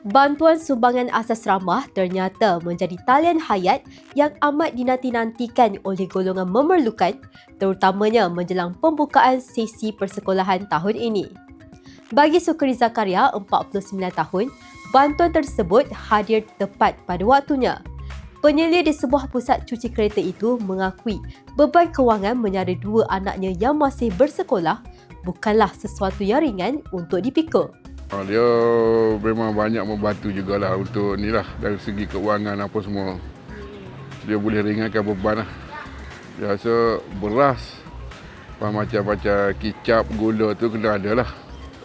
Bantuan sumbangan asas ramah ternyata menjadi talian hayat yang amat dinanti-nantikan oleh golongan memerlukan, terutamanya menjelang pembukaan sesi persekolahan tahun ini. Bagi Sukri Zakaria, 49 tahun, bantuan tersebut hadir tepat pada waktunya. Penyelia di sebuah pusat cuci kereta itu mengakui beban kewangan menyara dua anaknya yang masih bersekolah bukanlah sesuatu yang ringan untuk dipikul. Dia memang banyak membantu jugalah untuk ni lah, dari segi keuangan apa semua. Dia boleh ringankan beban lah. Biasa beras, macam-macam kicap, gula tu kena ada lah.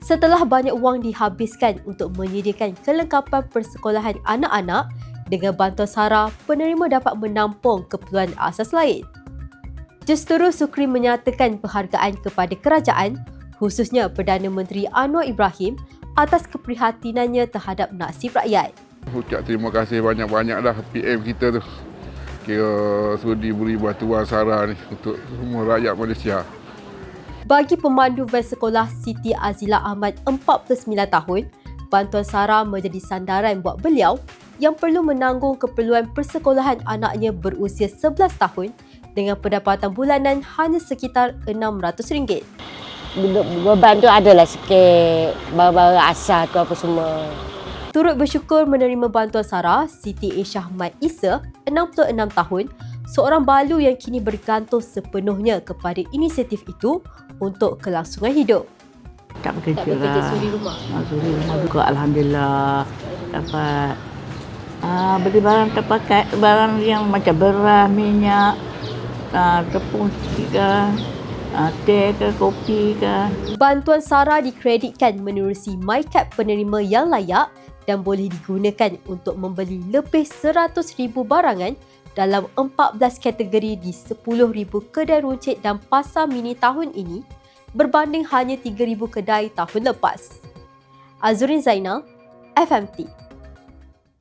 Setelah banyak wang dihabiskan untuk menyediakan kelengkapan persekolahan anak-anak, dengan bantuan SARA, penerima dapat menampung keperluan asas lain. Jurutera Sukri menyatakan penghargaan kepada kerajaan, khususnya Perdana Menteri Anwar Ibrahim, atas keprihatinannya terhadap nasib rakyat. Ucap terima kasih banyak-banyak dah PM kita tu. Kira sudi beri bantuan SARA ni untuk semua rakyat Malaysia. Bagi pemandu van sekolah Siti Azila Ahmad, 49 tahun, bantuan SARA menjadi sandaran buat beliau yang perlu menanggung keperluan persekolahan anaknya berusia 11 tahun dengan pendapatan bulanan hanya sekitar RM600. Beban tu adalah sikit, barang-barang asal tu apa semua. Turut bersyukur menerima bantuan SARA, Siti Isyahmat Isa, 66 tahun, seorang balu yang kini bergantung sepenuhnya kepada inisiatif itu untuk kelangsungan hidup. Tak bekerja lah. Suri rumah juga Alhamdulillah. Dapat beli barang terpakai, barang yang macam beras, minyak, tepung sikit teh ke, kopi ke. Bantuan SARA dikreditkan menerusi MyCap penerima yang layak dan boleh digunakan untuk membeli lebih 100,000 barangan dalam 14 kategori di 10,000 kedai runcit dan pasar mini tahun ini berbanding hanya 3,000 kedai tahun lepas. Azurin Zainal, FMT.